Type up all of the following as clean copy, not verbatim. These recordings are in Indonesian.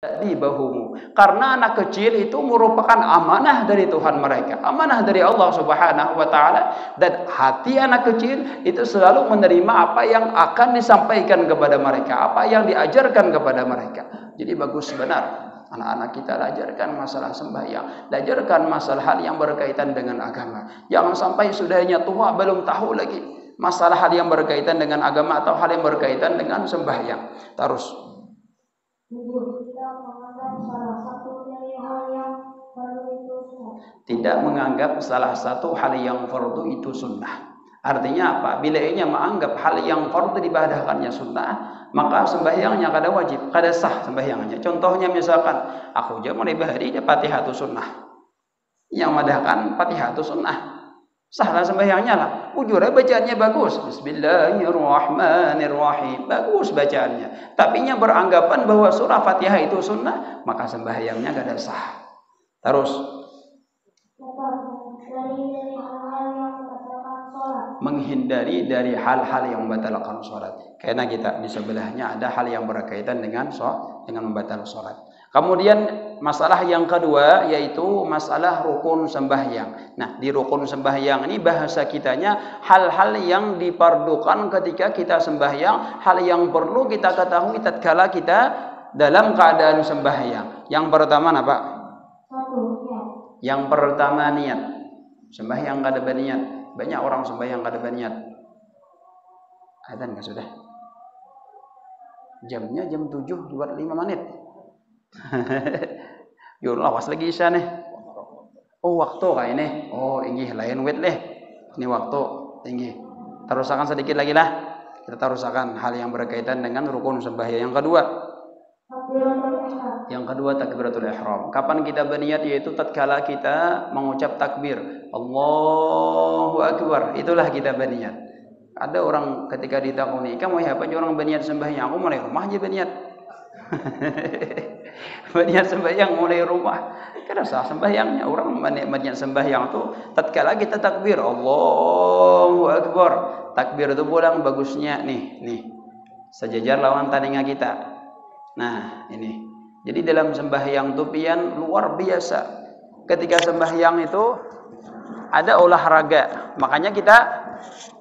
di bahumu, karena anak kecil itu merupakan amanah dari Tuhan mereka, amanah dari Allah Subhanahu wa taala, dan hati anak kecil itu selalu menerima apa yang akan disampaikan kepada mereka, apa yang diajarkan kepada mereka. Jadi bagus benar anak-anak kita ajarkan masalah sembahyang, ajarkan masalah hal yang berkaitan dengan agama. Jangan sampai sudahnya tua belum tahu lagi masalah hal yang berkaitan dengan agama atau hal yang berkaitan dengan sembahyang. Terus tidak menganggap salah satu hal yang fardu itu sunnah. Artinya apa? Bila ia menganggap hal yang fardu dibadahkannya sunnah, maka sembahyangnya kada wajib, kada sah sembahyangnya. Contohnya misalkan, aku aja mau ibahari dia Fatihah itu sunnah. Yang madahkan Fatihah itu sunnah. Sahlah sembahyangnya lah. Ujurnya bacaannya bagus. Bismillahirrahmanirrahim. Bagus bacaannya. Tapi nya beranggapan bahwa surah Fatihah itu sunnah, maka sembahyangnya gak ada sah. Terus menghindari dari hal-hal yang membatalkan sholat. Karena kita di sebelahnya ada hal yang berkaitan dengan membatalkan sholat. Kemudian masalah yang kedua yaitu masalah rukun sembahyang. Nah, di rukun sembahyang ini bahasa kitanya hal-hal yang dipardukan ketika kita sembahyang, hal yang perlu kita ketahui tatkala kita dalam keadaan sembahyang. Yang pertama apa? Yang pertama niat. Sembahyang kada berniat. Banyak orang sembahyang kada berniat. Adzan enggak sudah? Jamnya jam 7 lewat 5 menit. Yo lawas lagi isya nih. Oh waktu kah ini? Oh inggih lain wet leh. Ini waktu inggih. Terusakan sedikit lagi lah. Kita terusakan hal yang berkaitan dengan rukun sembahyang. Yang kedua takbiratul ihram. Kapan kita berniat? Yaitu tatkala kita mengucap takbir Allahu akbar. Itulah kita berniat. Ada orang ketika ditakuni, "Kamu apa orang berniat sembahyang?" Aku mulai rumah aja berniat. Berniat sembahyang mulai rumah. Kada sah sembahyangnya. Orang berniat sembahyang tu tatkala kita takbir Allahu akbar. Takbir itu pulang bagusnya nih. Sejajar lawan telinga kita. Nah, ini. Jadi dalam sembahyang tu pian luar biasa. Ketika sembahyang itu ada olahraga. Makanya kita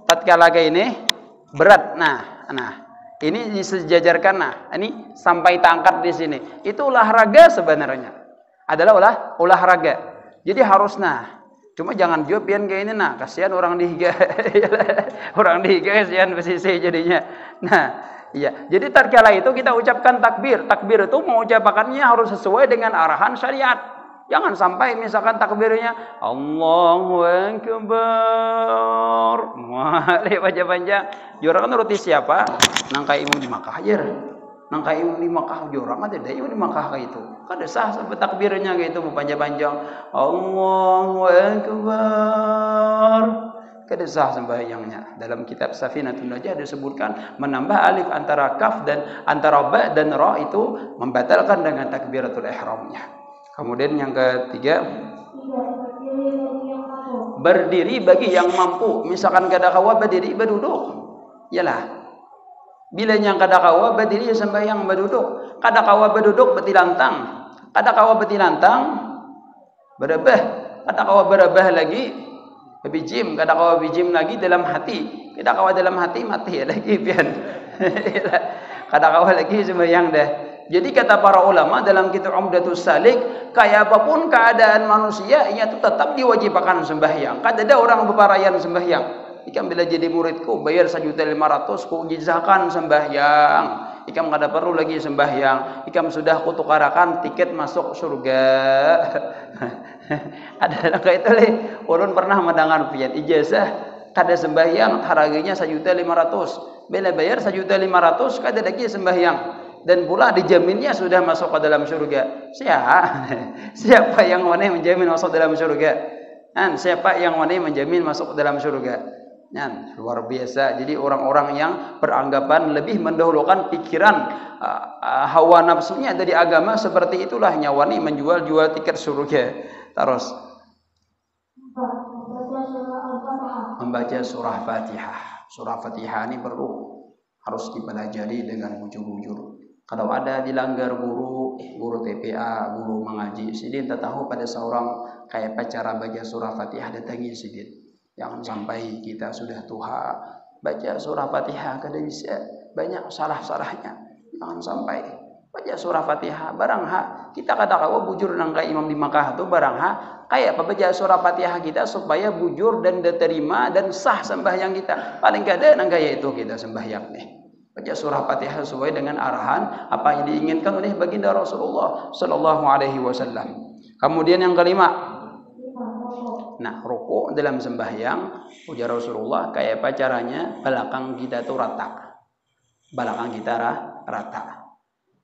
tatkala ini berat. Nah, ini disejajarkan. Nah, ini sampai tangkat di sini. Itu olahraga sebenarnya. Adalah olahraga. Jadi harus cuma jangan jawab pian kayak ini kasihan orang dihiga. Orang dihiga kasihan pesisi jadinya. Nah, iya. Jadi tatkala itu kita ucapkan takbir. Takbir itu mengucapkannya harus sesuai dengan arahan syariat. Jangan sampai misalkan takbirnya Allahu akbar. Mulai panjang-panjang. Jorang kan nuruti siapa? Nangkai imam di Makkah aja. Nangkai imam di Makkah jorang ada imam di Makkah kayak itu. Kada sah sampai takbirnya kayak itu panjang-panjang. Allahu akbar. Kada sah sembahyangnya. Dalam kitab Safinatun Najah disebutkan menambah alif antara kaf dan antara ba dan ra itu membatalkan dengan takbiratul ihramnya. Kemudian yang ketiga, berdiri bagi yang mampu. Misalkan kada kawa berdiri berduduk. Yalah. Bila yang kada kawa berdiri sembahyang berduduk. Kada kawa berduduk betilantang. Kada kawa betilantang berebah. Kada kawa berebah lagi bijim. Kada kawa bijim lagi dalam hati. Kada kawa dalam hati mati lagi pian. Kada kawa lagi sembahyang dah. Jadi kata para ulama dalam kitab Umdatus Salik, kayak apapun keadaan manusia, ia itu tetap diwajibkan sembahyang. Kan ada orang beparayan sembahyang. Ikam bila jadi muridku bayar 1.500.000 ku ijazahkan sembahyang. Ikam kada perlu lagi sembahyang. Ikam sudah kutukarakan tiket masuk surga. Ada kayak itu leh. Ulun pernah mendengar pian ijazah kada sembahyang harganya 1.500.000. Bila bayar 1.500.000 kada lagi sembahyang. Dan pula dijaminnya sudah masuk ke dalam surga. Siapa yang wani menjamin masuk dalam surga? Siapa yang wani menjamin masuk ke dalam surga? Luar biasa. Jadi orang-orang yang beranggapan lebih mendahulukan pikiran hawa nafsunya dari agama, seperti itulah nyawani menjual tiket surga. Terus membaca surah Fatihah. Surah Fatihah ini perlu harus dipelajari dengan bujur-bujur. Kalau ada dilanggar guru TPA, guru mengaji, sidin tak tahu pada seorang kayak cara baca surah Fatihah datangi sidin. Jangan sampai kita sudah tua baca surah Fatihah kada bisa, banyak salah-salahnya. Jangan sampai baca surah Fatihah barang kita kata kawa bujur nang ka imam di Makkah tu barang kayak apa baca surah Fatihah kita supaya bujur dan diterima dan sah sembahyang kita. Paling kada nang gaya itu kita sembahyang nih. Baca surah Fatihah sesuai dengan arahan apa yang diinginkan oleh baginda Rasulullah sallallahu alaihi wasallam. Kemudian yang kelima, nah, rukuk dalam sembahyang ujar Rasulullah kayak apa caranya? Belakang kita tuh rata. Belakang kita rata.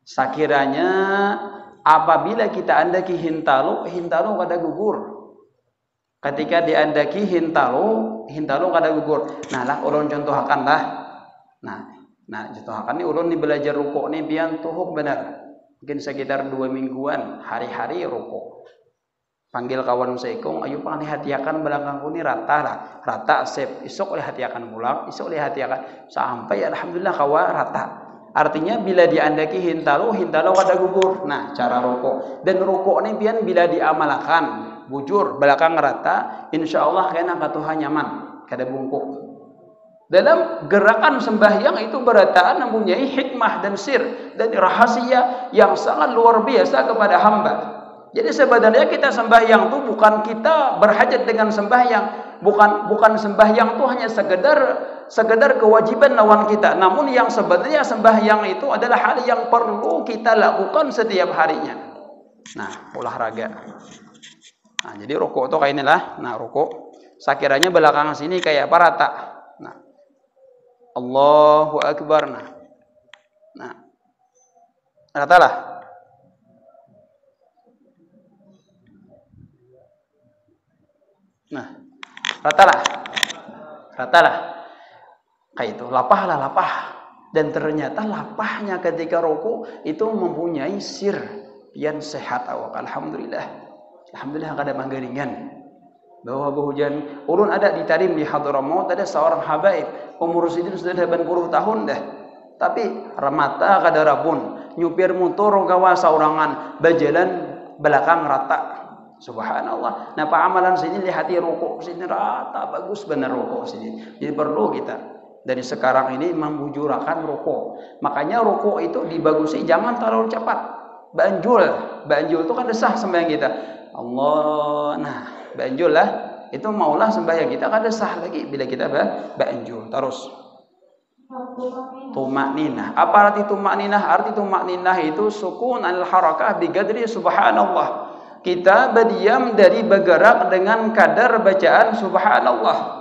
Sakiranya apabila kita andaki hintalu kada gugur. Ketika diandaki hintalu kada gugur. Nah, lah ulun contohkan lah. Nah, contohkan ni ulun ni belajar rukuk ni pian tuhuk benar. Mungkin sekitar 2 mingguan hari-hari rukuk. Panggil kawan seikong, ayo pang dihatiakan belakangku ni rata sep. Isok dihatiakan pulang, isok dihatiakan sampai alhamdulillah kawa rata. Artinya bila diandaki hintalu kada gugur. Nah, cara rukuk. Dan rukuk ni pian bila diamalkan bujur belakang rata, insyaallah kena katuha nyaman, kada bungkuk. Dalam gerakan sembahyang itu berataan mempunyai hikmah dan sir dan rahasia yang sangat luar biasa kepada hamba. Jadi sebenarnya kita sembahyang itu bukan kita berhajat dengan sembahyang, bukan sembahyang itu hanya sekedar kewajiban lawan kita. Namun yang sebenarnya sembahyang itu adalah hal yang perlu kita lakukan setiap harinya. Nah, olahraga. Nah, jadi rukuk itu kayak inilah. Nah, rukuk sakiranya belakang sini kayak apa rata. Nah, Allahu Akbar. Nah, ratalah. Nah, ratalah. Kayak itu, lapah. Dan ternyata lapahnya ketika rukuk itu mempunyai sir yang sehat awak. Alhamdulillah kada manggaringan. Bahwa hujan ulun ada di Tarim di Hadramaut ada seorang habaib umur sidin sudah 80 tahun dah. Tapi ramata kada rabun, nyupir motor gawa saurangan, berjalan belakang rata. Subhanallah. Nah, amalan sini lihat rukuk sini rata bagus benar rukuk sini. Jadi perlu kita dari sekarang ini membujurakan rukuk. Makanya rukuk itu dibagusi jangan terlalu cepat. Banjul itu kan desah sembahyang kita. Allah, nah banjul lah. Itu maulah sembahyang kita kan desah lagi bila kita banjul terus. Tumakninah. Apa arti tumakninah? Arti tumakninah itu sukun al-harakah biqadri subhanallah. Kita berdiam dari bergerak dengan kadar bacaan subhanallah.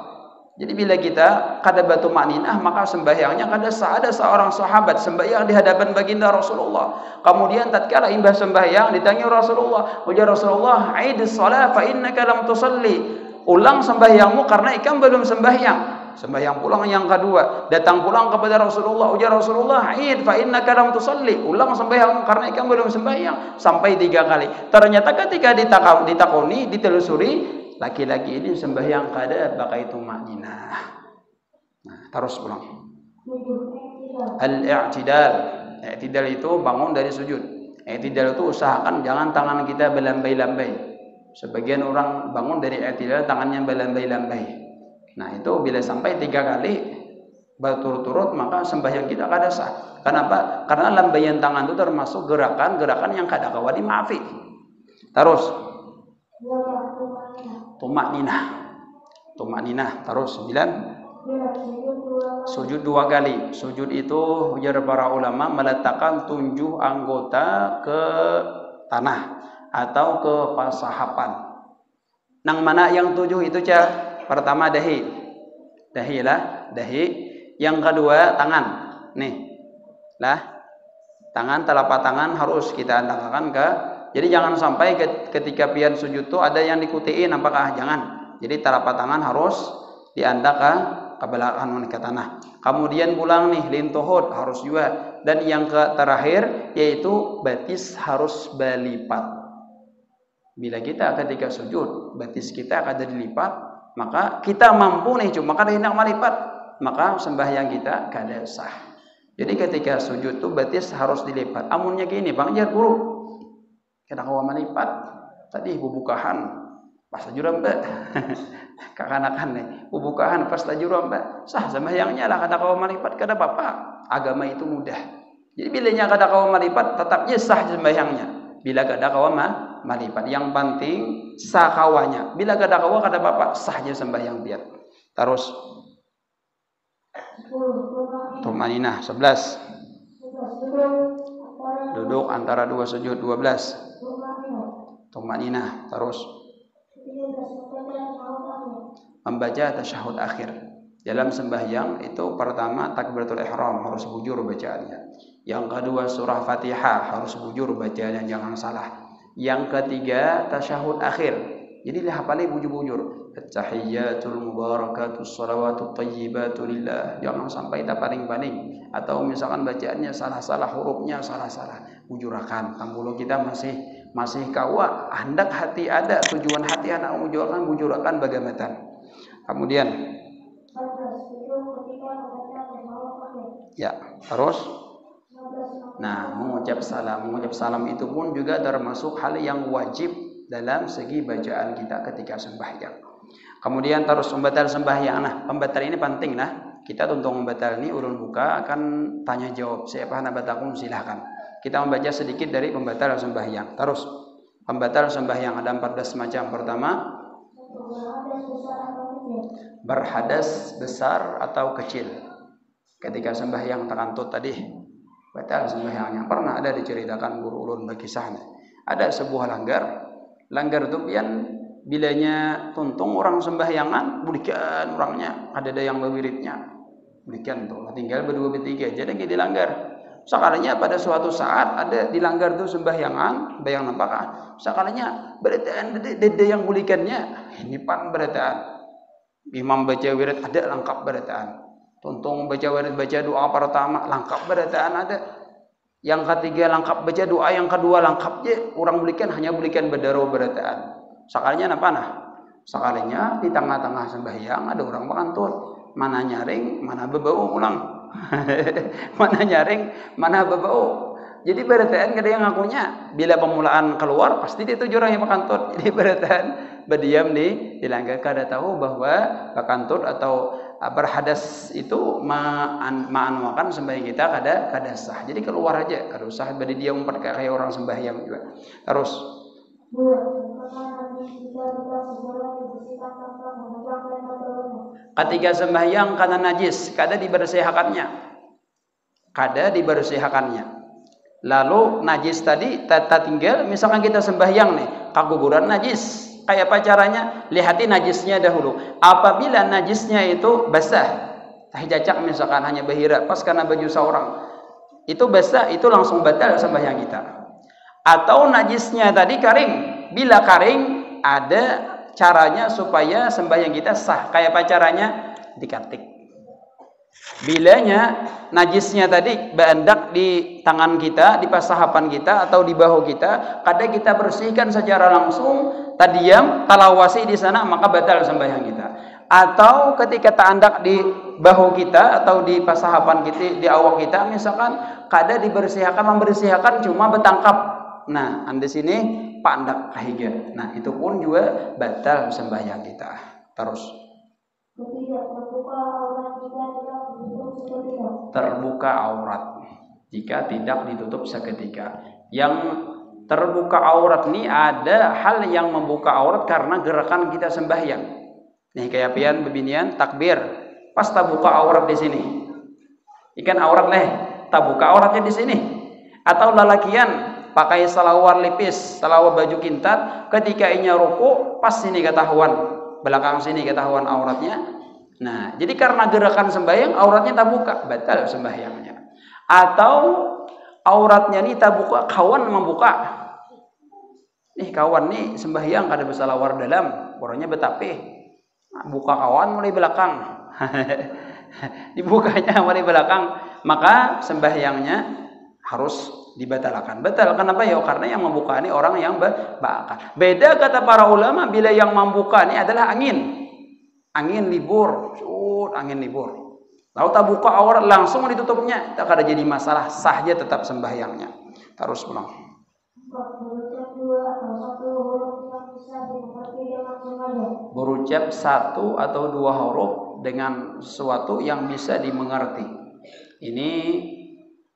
Jadi bila kita kada batu makninah maka sembahyangnya kada sah. Ada seorang sahabat sembahyang di hadapan baginda Rasulullah. Kemudian tatkala imbah sembahyang ditanya Rasulullah, ujar Rasulullah, "Aidis shalah fa innaka lam tusalli." Ulang sembahyangmu karena ikam belum sembahyang. Sembahyang pulang yang kedua, datang pulang kepada Rasulullah, ujar Rasulullah, "Aid fa innaka lam tusalli." Ulang sembahyangmu karena ikam belum sembahyang sampai 3 kali. Ternyata ketika ditakoni, ditelusuri, laki-laki ini sembahyang kada pakai tumakninah. Nah, terus pulang. Al-i'tidal. I'tidal itu bangun dari sujud. I'tidal itu usahakan jangan tangan kita belambai-lambai. Sebagian orang bangun dari i'tidal tangannya belambai-lambai. Nah, itu bila sampai 3 kali berturut-turut maka sembahyang kita kada sah. Kenapa? Karena lambaian tangan itu termasuk gerakan-gerakan yang kada kawa dimaafi. Terus tumakninah terus 9 sujud 2 kali. Sujud itu ujar para ulama meletakkan tunjuk anggota ke tanah atau ke pasahapan. Nang mana yang 7 itu pertama dahi. Yang kedua tangan. Nih. Lah. Tangan telapak tangan harus kita andalkan ke. Jadi jangan sampai ketika pian sujud tu ada yang dikutiin apakah jangan. Jadi telapak tangan harus diandalkan ke belakang ke tanah. Kemudian pulang nih lintuhut harus juga. Dan yang terakhir yaitu batis harus berlipat. Bila kita ketika sujud batis kita akan dilipat, maka kita mampu nih cuma kada hendak melipat, maka sembahyang kita kada sah. Jadi ketika sujud tuh betis harus dilipat. Amunnya gini, Bang Jar guru. Kena kawa melipat. Tadi bubukahan pas tajuram Mbak. Kakanakan nih, bubukahan pas tajuram Mbak. Sah sembahyangnya lah kada kawa melipat kada apa-apa. Agama itu mudah. Jadi bilanya kada kawa melipat tetapnya sah sembahyangnya. Bila kada kawa melipat, yang penting sah kawanya. Bila kada kawa kada apa-apa, sahnya sembahyang biar. Terus tumaninah 11. Duduk antara dua sujud 12. Tumaninah. Terus membaca tasyahud akhir. Dalam sembahyang itu pertama takbiratul ihram harus bujur bacaannya. Yang kedua surah Fatihah harus bujur bacaannya, jangan salah. Yang ketiga tasyahud akhir. Jadi hafalnya bujur-bujur. At-tahiyyatul mubarakatus shalawatut thayyibatu lillah. Jangan sampai tak paling-paling. Atau misalkan bacaannya salah-salah, hurufnya salah-salah. Bujurakan. Tambulo kita masih kawa. Hendak hati ada, tujuan hati anak bujurakan, bujurakan bagaimana. Kemudian ya, terus nah, mengucap salam itu pun juga termasuk hal yang wajib dalam segi bacaan kita ketika sembahyang. Kemudian terus pembatal sembahyang. Nah, pembatal ini penting nah. Kita untuk membatal ini ulun buka akan tanya jawab. Siapa nak batakum silahkan. Kita membaca sedikit dari pembatal sembahyang. Terus pembatal sembahyang ada 14 macam. Pertama, berhadas besar atau kecil. Ketika sembahyang takantut tadi batal sembahyangnya. Pernah ada diceritakan guru ulun berkisahnya. Ada sebuah langgar itu pian bilanya tuntung orang sembahyangan budikan orangnya ada yang berwiridnya budikan tuh tinggal berdua bertiga jadi kita dilanggar. Sekalinya pada suatu saat ada dilanggar tuh sembahyangan bayang nampakah sekalinya beritaan dede yang bulikannya ini pan beritaan imam baca wirid ada lengkap beritaan tuntung baca wirid baca doa pertama lengkap beritaan ada yang ketiga lengkap baca doa yang kedua lengkap je orang bulikan hanya bulikan bedaro beritaan sekalinya apa nah sekalinya di tengah-tengah sembahyang ada orang pengantur mana nyaring mana bebau pulang mana nyaring mana bebau jadi beritaan kada yang ngakunya bila pemulaan keluar pasti dia tujuh orang yang pengantur jadi beritaan berdiam di langgar kada tahu bahwa pengantur atau berhadas itu maanuakan sembahyang kita kada sah jadi keluar aja kada usah beri dia umpat kayak orang sembahyang juga. Terus ketika sembahyang karena najis kada dibersihkannya lalu najis tadi tata tinggal misalkan kita sembahyang nih kaguguran najis kayak apa caranya lihati najisnya dahulu apabila najisnya itu basah tahijacak misalkan hanya bahira pas karena baju seorang itu basah itu langsung batal sembahyang kita atau najisnya tadi kering bila kering ada caranya supaya sembahyang kita sah kayak apa caranya dikatik bilanya najisnya tadi berendak di tangan kita di pasahapan kita atau di bahu kita kadang kita bersihkan secara langsung tadiam talawasi di sana maka batal sembahyang kita atau ketika tandak di bahu kita atau di pasahapan kita di awak kita misalkan kadang dibersihkan membersihkan cuma betangkap nah anda sini pandak kahiga nah itu pun juga batal sembahyang kita. Terus terbuka aurat jika tidak ditutup seketika. Yang terbuka aurat ini ada hal yang membuka aurat karena gerakan kita sembahyang. Nih kayak pian bebinian takbir, pas tabuka aurat di sini. Ikan aurat leh, tabuka auratnya di sini. Atau lalakian pakai salawar lipis, salawar baju kintat, ketika inya ruku pas sini ketahuan, belakang sini ketahuan auratnya. Nah, jadi karena gerakan sembahyang auratnya tabuka, batal sembahyangnya. Atau auratnya ini tabuka, kawan membuka. Nih kawan nih sembahyang kada bersalawar dalam, orangnya betapih. Buka kawan mulai belakang. Dibukanya mulai belakang, maka sembahyangnya harus dibatalkan. Batal kenapa ya? Karena yang membuka ini orang yang bakal. Beda kata para ulama bila yang membuka ini adalah angin. Angin libur, angin libur. Lalu tak buka aurat langsung ditutupnya, tak ada jadi masalah, sahnya tetap sembahyangnya. Terus pulang. Berucap satu atau dua huruf dengan sesuatu yang bisa dimengerti. Ini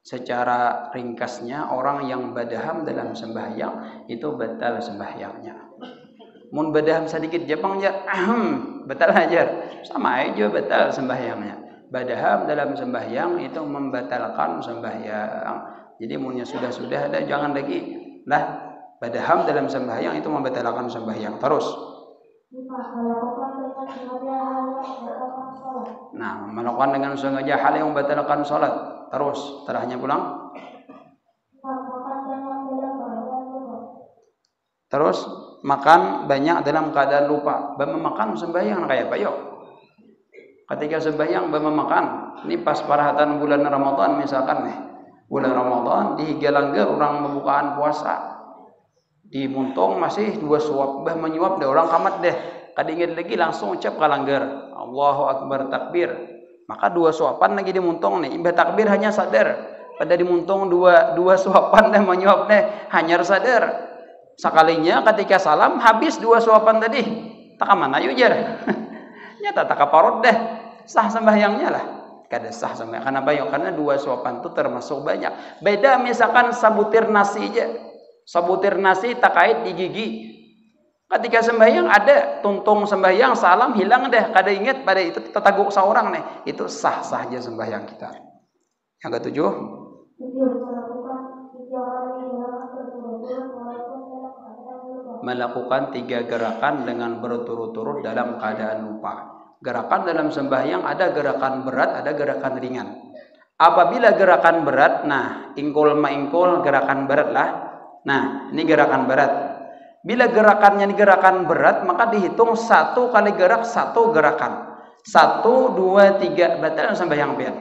secara ringkasnya orang yang badaham dalam sembahyang itu batal sembahyangnya. Mun badaham sedikit Jepang aja, batal aja, sama aja batal sembahyangnya. Badaham dalam sembahyang itu membatalkan sembahyang. Jadi munnya sudah ada jangan lagi lah. Badaham dalam sembahyang itu membatalkan sembahyang. Terus. Nah, melakukan dengan sengaja hal yang membatalkan salat. Terus, terahnya pulang. Terus makan banyak dalam keadaan lupa. Makan sembahyang kayak apa yuk? Ketika sembahyang makan, ini pas parahatan bulan Ramadan misalkan nih, bulan Ramadan dihigalanggar orang membukaan puasa, di muntung masih dua suap, menyuap deh orang kamat deh, kadingin lagi langsung ucap kalanggar, Allahu Akbar takbir, maka dua suapan lagi di muntung nih, imbah takbir hanya sadar, pada di muntung dua suapan deh menyuap deh, hanya sadar, sekalinya ketika salam habis dua suapan tadi, tak mana yuk jar. Nyata tak kaparot deh, sah sembahyangnya lah. Kada sah sembahyang. Kenapa yuk? Karena dua suapan itu termasuk banyak. Beda misalkan sabutir nasi aja. Sabutir nasi tak kait di gigi. Ketika sembahyang ada tuntung sembahyang, salam hilang deh. Kada ingat pada itu tetaguk seorang nih. Itu sah-sah aja sembahyang kita. Yang ketujuh. Melakukan 3 gerakan dengan berturut-turut dalam keadaan lupa. Gerakan dalam sembahyang ada gerakan berat, ada gerakan ringan. Apabila gerakan berat, nah ingkul maingkul gerakan berat lah. Nah ini gerakan berat. Bila gerakannya ini gerakan berat, maka dihitung 1 kali gerak 1 gerakan. 1, 2, 3 batal sembahyang pian.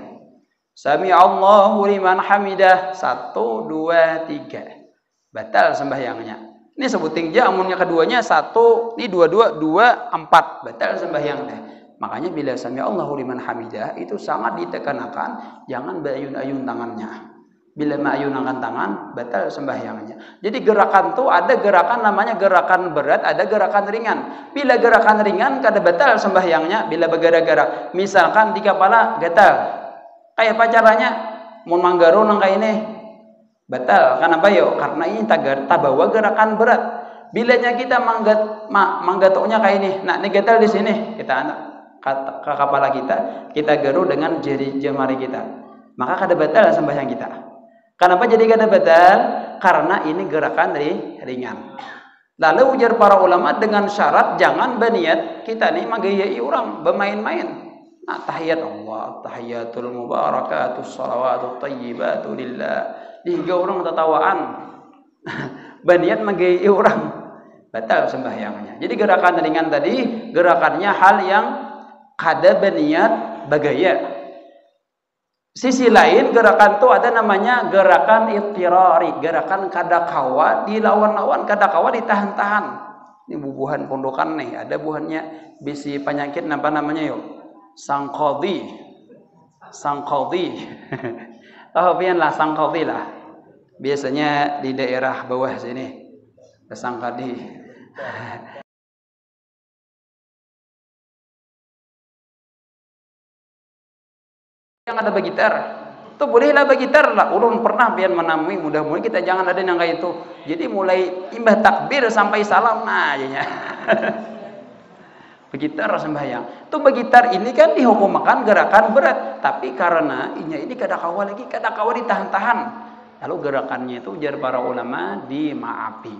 Sami Allahu liman hamidah 1, 2, 3 batal sembahyangnya. Ini sebutin aja amunnya keduanya 1, ini 2, 2, 4 batal sembahyang deh. Makanya bila sami Allahu liman hamidah itu sangat ditekankan jangan berayun-ayun tangannya. Bila mengayunkan tangan batal sembahyangnya. Jadi gerakan tuh ada gerakan namanya gerakan berat, ada gerakan ringan. Bila gerakan ringan kada batal sembahyangnya bila bergara-gara. Misalkan di kepala gatal. Kayak apa caranya? Mun manggaro nang kayak ini batal. Kenapa yo? Karena ini tabawa gerakan berat. Bilanya kita manggatoknya kayak ini. Nah, ini gatal di sini. Kita anak ke kepala kita garu dengan jari jemari kita. Maka kada batal sembahyang kita. Kenapa jadi kada batal? Karena ini gerakan ringan. Lalu ujar para ulama dengan syarat jangan berniat kita nih magayai orang bermain-main. Nah, tahiyat Allah, tahiyatul mubarakatus salawatut thayyibatu lillah. Dihiga orang tertawaan. Berniat magayai orang batal sembahyangnya. Jadi gerakan ringan tadi gerakannya hal yang kada berniat bagaya. Sisi lain gerakan itu ada namanya gerakan ittirari, gerakan kadakawa dilawan-lawan, kadakawa ditahan-tahan. Ini bubuhan pondokan nih, ada buhannya bisi penyakit apa namanya yuk? Sangkodi. Oh pian lah sangkodi lah. Biasanya di daerah bawah sini. Sangkodi. Yang ada bergitar itu bolehlah bergitar lah. Ulun pernah pian menamui, mudah-mudahan kita jangan ada yang kayak itu. Jadi mulai imbah takbir sampai salam nah aja. Bergitar sembahyang. Itu bergitar ini kan dihukumkan gerakan berat, tapi karena ini kadakawa lagi, kadakawa ditahan-tahan. Lalu gerakannya itu ujar para ulama dimaafi.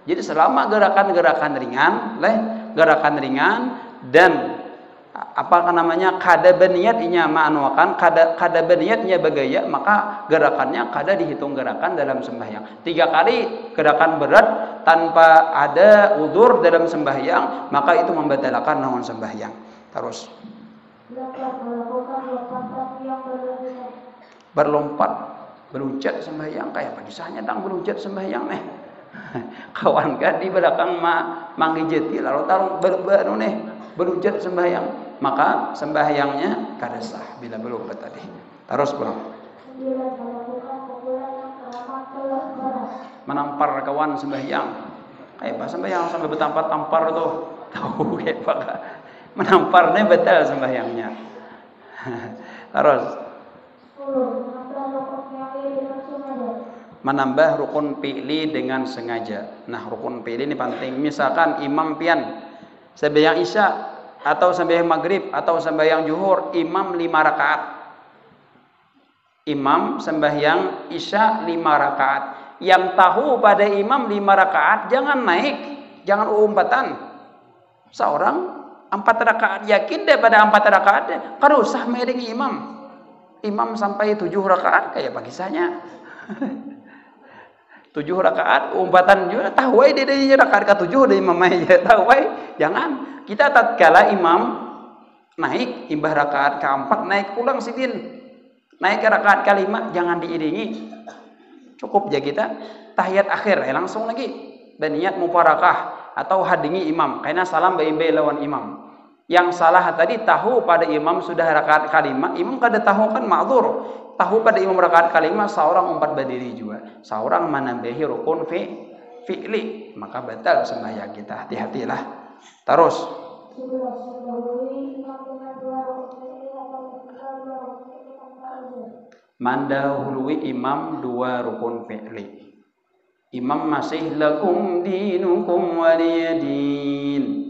Jadi selama gerakan-gerakan ringan dan apa namanya kada berniat inya ma'anuakan kada berniatnya bagaya, maka gerakannya kada dihitung gerakan dalam sembahyang. 3 kali gerakan berat tanpa ada udzur dalam sembahyang, maka itu membatalkan naon sembahyang. Terus berlompat beruncat sembahyang kayak apa kisahnya tang beruncat sembahyang kawan kan di belakang manggijeti lalu tarung baru nih beruncat sembahyang maka sembahyangnya kada sah bila belum tadi. Terus pulang. Menampar kawan sembahyang. Kayak apa sembahyang sampai bertampar-tampar tuh? Tahu kayak apa? Menamparnya batal sembahyangnya. Terus menambah rukun fi'li dengan sengaja. Nah, rukun fi'li ini penting. Misalkan imam pian sembahyang isya atau sembahyang maghrib atau sembahyang zuhur, imam 5 rakaat. Imam sembahyang isya 5 rakaat. Yang tahu pada imam 5 rakaat jangan naik, jangan umpatan. Seorang 4 rakaat yakin daripada 4 rakaat, kada usah mering imam. Imam sampai 7 rakaat kayak bagi saya. 7 rakaat umpatan juga tahu ai dia rakaat ke-7 dari imam aja tahu ai. Jangan kita tatkala imam naik imbah rakaat ke-4 naik pulang sidin. Naik ke rakaat ke-5 jangan diiringi. Cukup aja kita tahiyat akhir langsung lagi berniat mufarakah atau hadingi imam karena salam bayi-bayi lawan imam. Yang salah tadi tahu pada imam sudah rakaat ke-5, imam kada tahu kan ma'dzur. Tahu pada imam rakaat ke-5 seorang umpat berdiri juga. Seorang menambahi rukun fi'li, maka batal sembahyang kita. Hati-hatilah. Terus mendahului imam 2 rukun fi'li. Imam masih lakum dinukum waliyadin.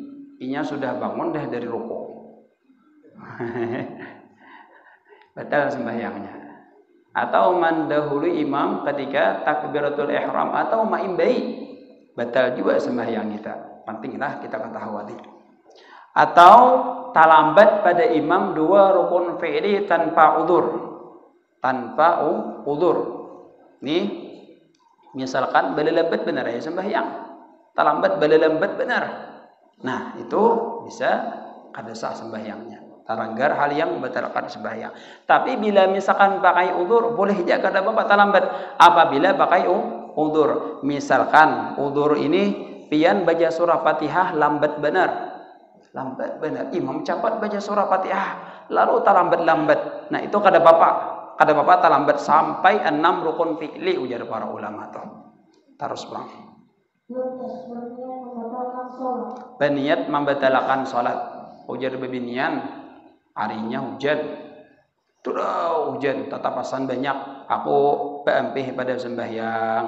Inya sudah bangun dah dari rukuk. Batal sembahyangnya. Atau mendahului imam ketika takbiratul ihram atau ma'imbai. Batal juga sembahyang kita. Pentinglah kita ketahui. Atau talambat pada imam 2 rukun fi'li tanpa udzur. Tanpa udzur. Nih, misalkan belelambat benar ya sembahyang. Talambat belelambat benar. Nah, itu bisa kada sah sembahyangnya. Terlanggar hal yang membatalkan sembahyang. Tapi bila misalkan pakai udzur, boleh aja kada apa talambat. Apabila pakai udzur. Misalkan udzur ini pian baca surah Fatihah lambat benar. Lambat benar. Imam cepat baca surah Fatihah, lalu talambat-lambat. Nah, itu kada apa-apa. Kada apa-apa talambat sampai 6 rukun fi'li ujar para ulama tuh. Terus pulang. Berniat membatalkan salat. Ujar bebinian harinya hujan. Tuh hujan tatapasan banyak. Aku beampih pada sembahyang.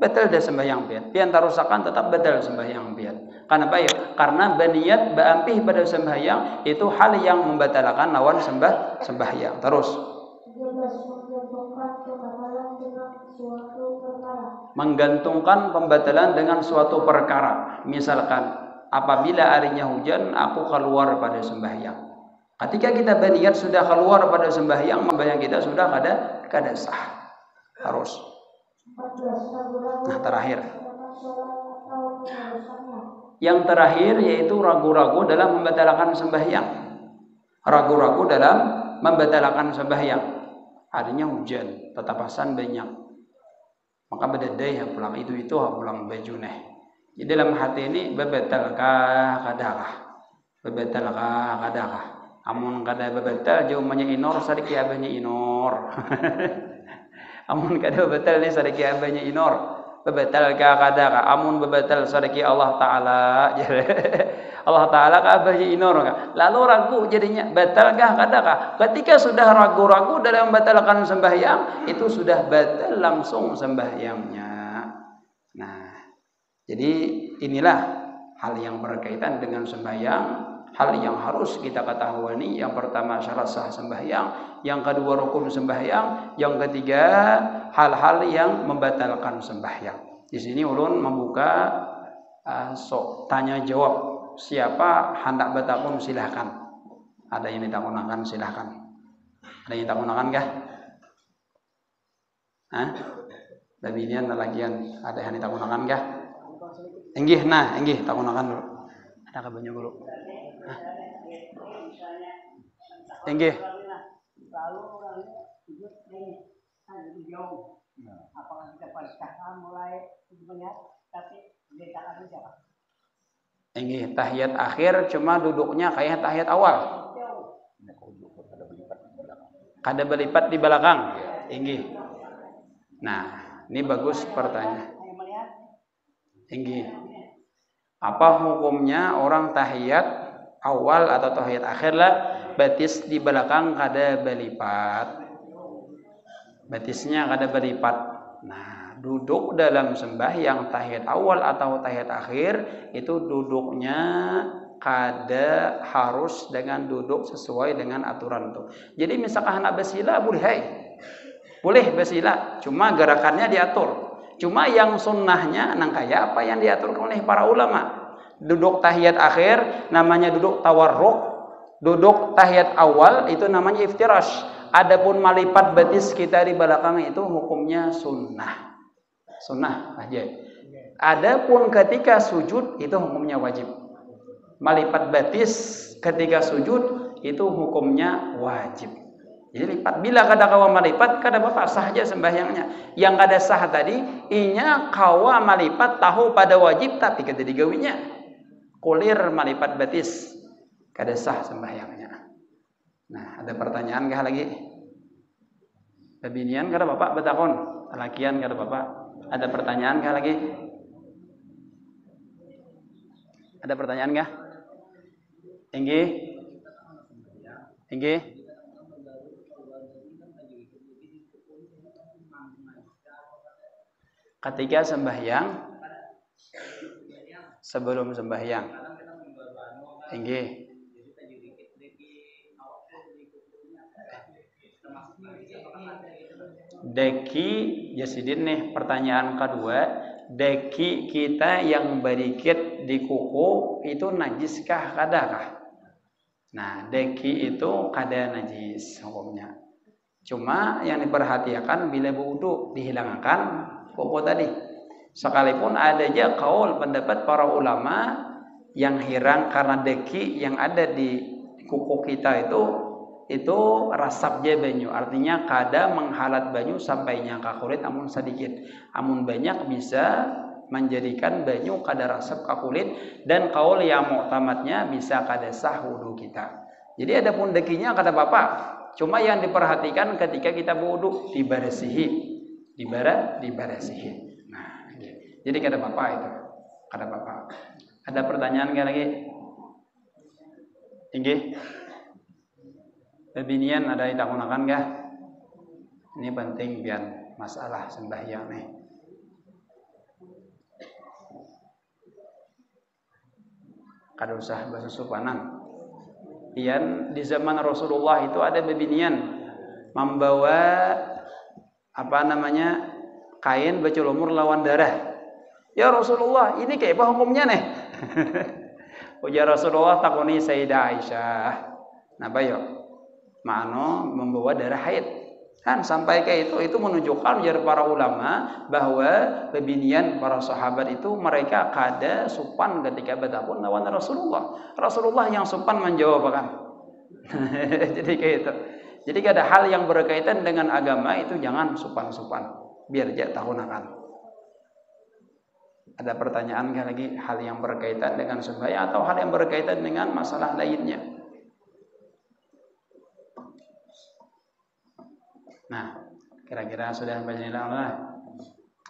Batal dah sembahyang pian. Pian tarusakan tetap batal sembahyang pian. Kenapa ya? Karena berniat beampih pada sembahyang itu hal yang membatalkan lawan sembahyang. Terus menggantungkan pembatalan dengan suatu perkara. Misalkan apabila harinya hujan aku keluar pada sembahyang. Ketika kita berniat sudah keluar pada sembahyang, sembahyang kita sudah kada sah. Harus. Nah, terakhir. Yang terakhir yaitu ragu-ragu dalam membatalkan sembahyang. Ragu-ragu dalam membatalkan sembahyang. Harinya hujan, tatapasan banyak. Maka bedadai pulang itu pulang baju neh. Jadi dalam hati ini bebetalkah kadakah? Bebetalkah kadakah? Amun kada bebetal jawabannya inor sadiki abahnya inor. Amun kada bebetal ni sadiki abahnya inor. Bebetalkah kadakah? Amun bebetal sadiki Allah Taala. Allah Ta'ala kabahnya inor. Lalu ragu jadinya batalkah kadakah? Ketika sudah ragu-ragu dalam membatalkan sembahyang, itu sudah batal langsung sembahyangnya. Nah, jadi inilah hal yang berkaitan dengan sembahyang, hal yang harus kita ketahui. Yang pertama syarat sah sembahyang, yang kedua rukun sembahyang, yang ketiga hal-hal yang membatalkan sembahyang. Di sini ulun membuka tanya jawab. Siapa hendak bertakun silahkan. Ada yang ditakunakan silahkan. Ada yang ditakunakan kah? Hah? Babinian lagian ada yang ditakunakan kah? Enggih takunakan dulu. Ada kabarnya dulu. Enggih. Lalu orang ikut ini apakah kita persiapan mulai banyak tapi ditakan siapa? Ini tahiyat akhir cuma duduknya kayak tahiyat awal. Kada berlipat di belakang. Inggih. Nah, ini bagus pertanyaan. Inggih. Apa hukumnya orang tahiyat awal atau tahiyat akhir lah batis di belakang kada berlipat. Batisnya kada berlipat. Nah, duduk dalam sembahyang tahiyat awal atau tahiyat akhir itu duduknya kada harus dengan duduk sesuai dengan aturan itu. Jadi misalkan hendak bersila boleh, boleh bersila, cuma gerakannya diatur. Cuma yang sunnahnya nang kaya apa yang diatur oleh para ulama. Duduk tahiyat akhir namanya duduk tawarruk, duduk tahiyat awal itu namanya iftirash. Adapun melipat betis kita di belakang itu hukumnya sunnah. Sunnah aja. Adapun ketika sujud itu hukumnya wajib. Melipat betis ketika sujud itu hukumnya wajib. Jadi lipat. Bila kada kawa melipat, kada apa sah saja sembahyangnya. Yang kada sah tadi, inya kawa melipat tahu pada wajib tapi kada digawinya. Kulir melipat betis, kada sah sembahyangnya. Nah, ada pertanyaan kah lagi? Babinian kada bapak betakon, lakian kada bapak. Ada pertanyaan kah lagi? Ada pertanyaan kah? Inggih. Inggih. Ketika sembahyang, sebelum sembahyang. Inggih. Deki Jasidin nih pertanyaan kedua, deki kita yang berikit di kuku itu najiskah kadakah? Nah, deki itu kada najis hukumnya. Cuma yang diperhatikan bila wudu dihilangkan kuku tadi. Sekalipun ada aja kaul pendapat para ulama yang hirang karena deki yang ada di kuku kita itu rasap je banyu, artinya kada menghalat banyu sampai nyangka kulit amun sedikit, amun banyak bisa menjadikan banyu kada rasap ke kulit dan kaul yang muktamadnya bisa kada sah wudu kita. Jadi adapun dekinya kada apa-apa, cuma yang diperhatikan ketika kita wudu dibarasihi, dibarasihi. Nah, jadi kada apa-apa itu, kada apa-apa. Ada pertanyaan lagi? Tinggi. Binian ada yang tak gunakan kah? Ini penting biar masalah sembahyang nih. Kada usah bersusupanan. Pian di zaman Rasulullah itu ada bebinian membawa kain bercelumur lawan darah. Ya Rasulullah, ini kayak apa hukumnya nih? Ujar Rasulullah takuni Sayyidah Aisyah. Napa yo? Mano membawa darah haid. Kan sampai ke itu menunjukkan dari para ulama bahwa bebinian para sahabat itu mereka kada sopan ketika bertakun lawan Rasulullah. Rasulullah yang sopan menjawab kan. Jadi kayak itu. Jadi ada hal yang berkaitan dengan agama itu jangan sopan-sopan. Biar dia tahunakan. Ada pertanyaan lagi hal yang berkaitan dengan sembahyang atau hal yang berkaitan dengan masalah lainnya? Nah, kira-kira sudah berjalan lah.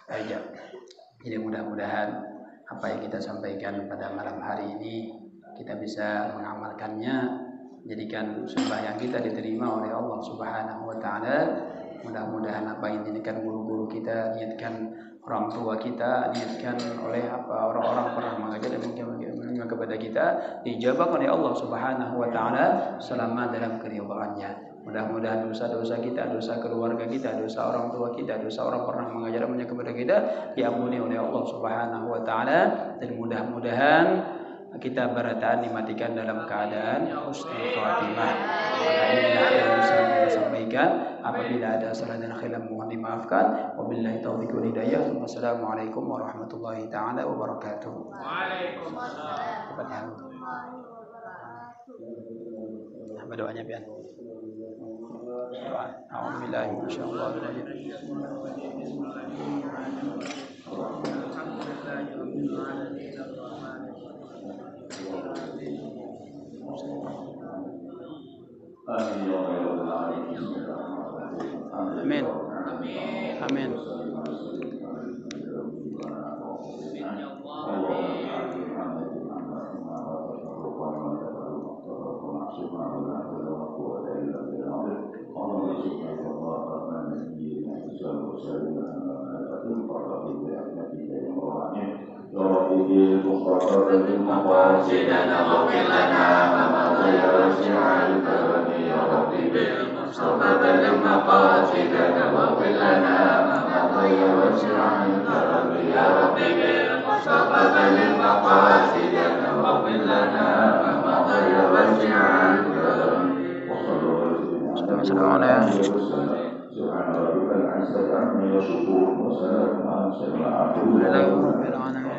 Baik. Jadi mudah-mudahan apa yang kita sampaikan pada malam hari ini kita bisa mengamalkannya, jadikan sembahyang kita diterima oleh Allah Subhanahu wa taala. Mudah-mudahan apa yang diinginkan guru-guru kita, niatkan orang tua kita, niatkan oleh orang-orang pernah mengajar dan kepada kita dijabah oleh Allah Subhanahu wa taala selama dalam keridhaannya. Mudah-mudahan dosa-dosa kita, dosa keluarga kita, dosa orang tua kita, dosa orang pernah mengajar kepada kita diampuni oleh Allah Subhanahu wa taala, dan mudah-mudahan kita berataan dimatikan dalam keadaan husnul khatimah. Inilah yang bisa kita sampaikan. Apabila ada salah dan khilaf mohon dimaafkan. Wabillahi taufiq wal hidayah. Wassalamualaikum warahmatullahi taala wabarakatuh. Waalaikumsalam. Apa doanya pian? A'udzubillahi minasyaitonir rajim. Amin. Amin. مقاصدنا واغفر لنا وما غير وسع الكرم يا ربي بالمصطفى بلغ مقاصدنا واغفر لنا وما غير وسع الكرم يا ربي بالمصطفى بلغ مقاصدنا واغفر لنا وما غير وسع الكرم السلام عليكم. سبحان ربك العزة عما يصفون وسلام على المرسلين